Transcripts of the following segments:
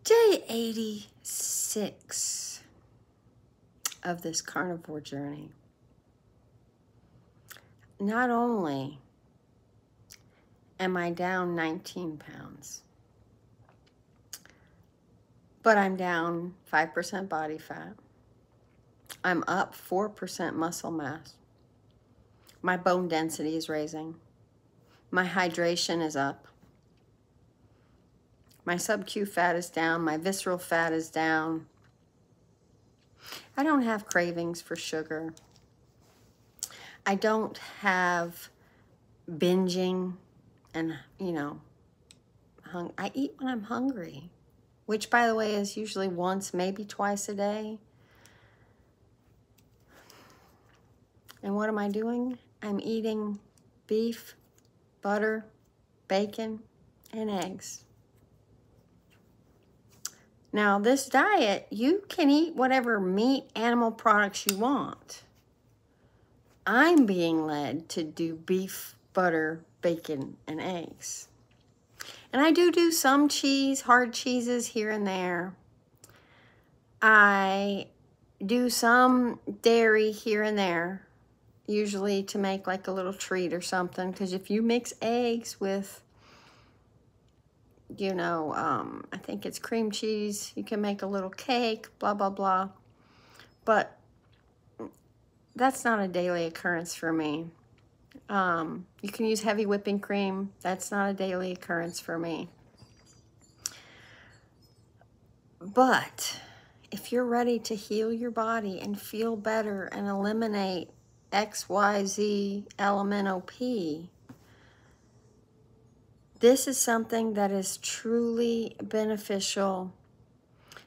Day 86 of this carnivore journey. Not only am I down 19 pounds, but I'm down 5% body fat. I'm up 4% muscle mass. My bone density is raising. My hydration is up. My sub-Q fat is down. My visceral fat is down. I don't have cravings for sugar. I don't have binging and, I eat when I'm hungry, which, by the way, is usually once, maybe twice a day. And what am I doing? I'm eating beef, butter, bacon, and eggs. Now, this diet, you can eat whatever meat, animal products you want. I'm being led to do beef, butter, bacon, and eggs. And I do some cheese, hard cheeses here and there. I do some dairy here and there, usually to make like a little treat or something. Because if you mix eggs with, I think it's cream cheese, you can make a little cake, blah, blah, blah. But that's not a daily occurrence for me. You can use heavy whipping cream. That's not a daily occurrence for me. But if you're ready to heal your body and feel better and eliminate XYZ LMNOP, this is something that is truly beneficial.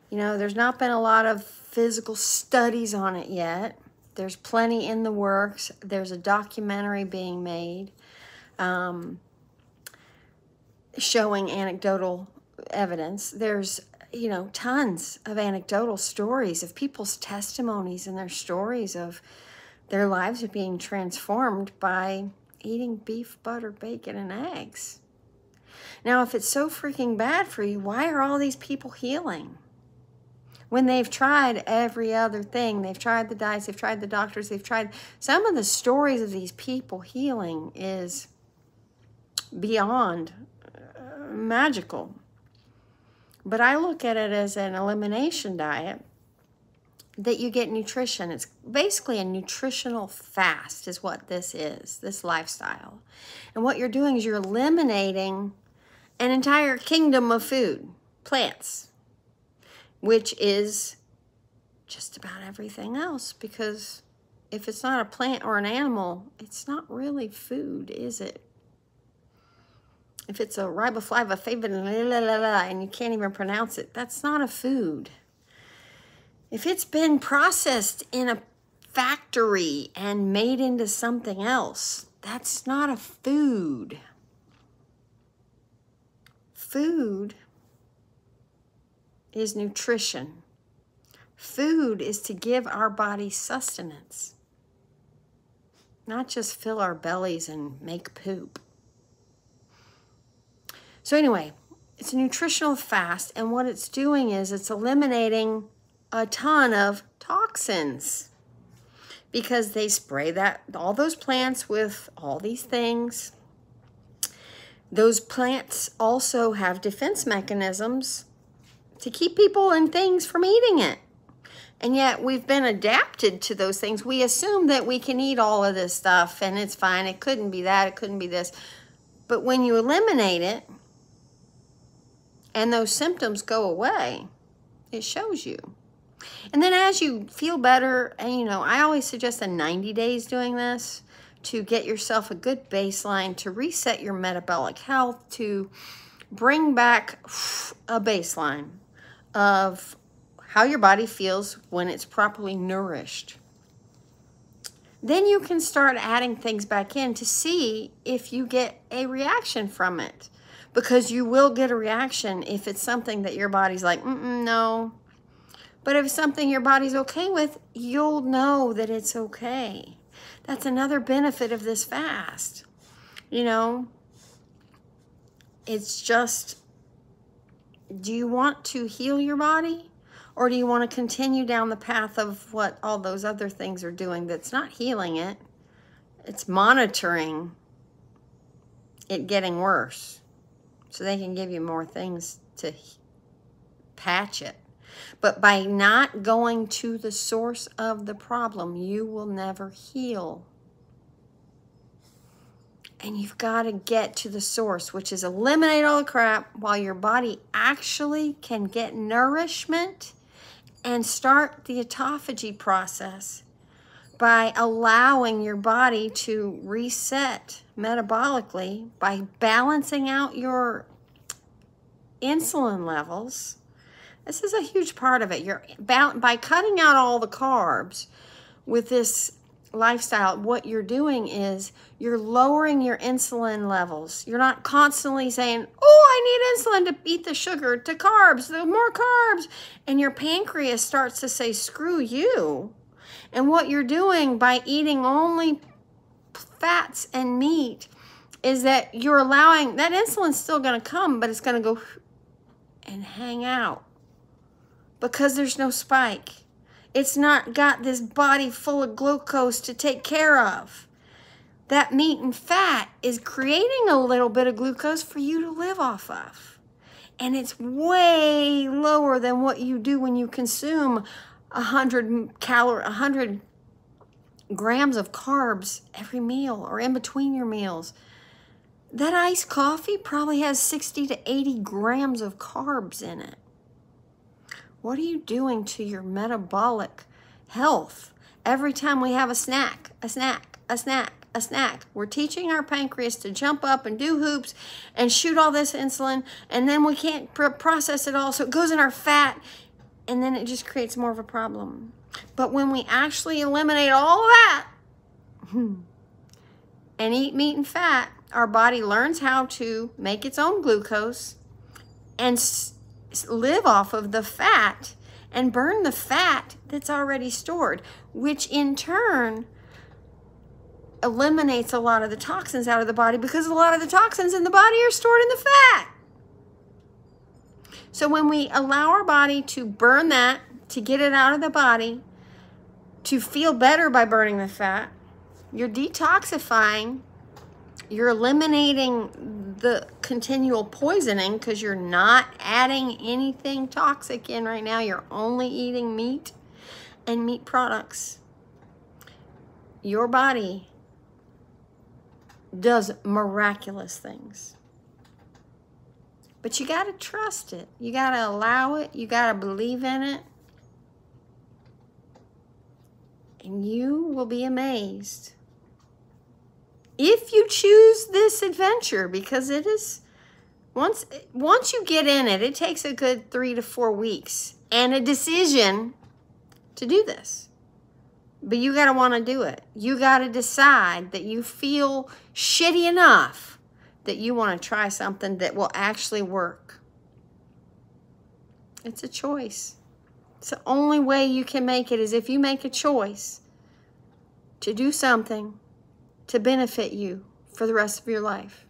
There's not been a lot of physical studies on it yet. There's plenty in the works. There's a documentary being made showing anecdotal evidence. There's, tons of anecdotal stories of people's testimonies and their stories of their lives are being transformed by eating beef, butter, bacon, and eggs. Now, if it's so freaking bad for you, why are all these people healing? When they've tried every other thing, they've tried the diets, they've tried the doctors, they've tried... Some of the stories of these people healing is beyond magical. But I look at it as an elimination diet that you get nutrition. It's basically a nutritional fast is what this is, this lifestyle. And what you're doing is you're eliminating an entire kingdom of food, plants, which is just about everything else, because if it's not a plant or an animal, it's not really food, is it? If it's a riboflavin, and you can't even pronounce it, that's not a food. If it's been processed in a factory and made into something else, that's not a food. Food is nutrition. Food is to give our body sustenance, not just fill our bellies and make poop. So anyway, it's a nutritional fast, and what it's doing is it's eliminating a ton of toxins, because they spray all those plants with all these things. Those plants also have defense mechanisms to keep people and things from eating it. And yet we've been adapted to those things. We assume that we can eat all of this stuff and it's fine. It couldn't be that, it couldn't be this. But when you eliminate it and those symptoms go away, it shows you. And then as you feel better, and I always suggest 90 days doing this to get yourself a good baseline, to reset your metabolic health, to bring back a baseline of how your body feels when it's properly nourished. Then you can start adding things back in to see if you get a reaction from it. Because you will get a reaction if it's something that your body's like, no. But if it's something your body's okay with, you'll know that it's okay. That's another benefit of this fast. It's just Do you want to heal your body? Or do you want to continue down the path of what all those other things are doing that's not healing it? It's monitoring it getting worse so they can give you more things to patch it. But by not going to the source of the problem, you will never heal. And you've got to get to the source, which is eliminate all the crap while your body actually can get nourishment and start the autophagy process by allowing your body to reset metabolically by balancing out your insulin levels. This is a huge part of it. By cutting out all the carbs with this lifestyle, what you're doing is you're lowering your insulin levels. You're not constantly saying, oh, I need insulin to beat the sugar, to carbs, the more carbs. And your pancreas starts to say, screw you. And what you're doing by eating only fats and meat is that you're allowing, that insulin's still going to come, but it's going to go and hang out because there's no spike. It's not got this body full of glucose to take care of. That meat and fat is creating a little bit of glucose for you to live off of. And it's way lower than what you do when you consume 100 grams of carbs every meal or in between your meals. That iced coffee probably has 60 to 80 grams of carbs in it. What are you doing to your metabolic health? Every time we have a snack, a snack, a snack, a snack, we're teaching our pancreas to jump up and do hoops and shoot all this insulin, and then we can't process it all, so it goes in our fat, and then it just creates more of a problem. But when we actually eliminate all of that and eat meat and fat, our body learns how to make its own glucose and live off of the fat and burn the fat that's already stored, which in turn eliminates a lot of the toxins out of the body because a lot of the toxins in the body are stored in the fat. So when we allow our body to burn that, to get it out of the body, to feel better by burning the fat, you're detoxifying, you're eliminating the continual poisoning because you're not adding anything toxic in right now. You're only eating meat and meat products. Your body does miraculous things. But you got to trust it. You got to allow it. You got to believe in it. And you will be amazed if you choose this adventure, because it is, once you get in it, it takes a good 3 to 4 weeks and a decision to do this. But you got to want to do it. You got to decide that you feel shitty enough that you want to try something that will actually work. It's a choice. It's the only way you can make it is if you make a choice to do something to benefit you for the rest of your life.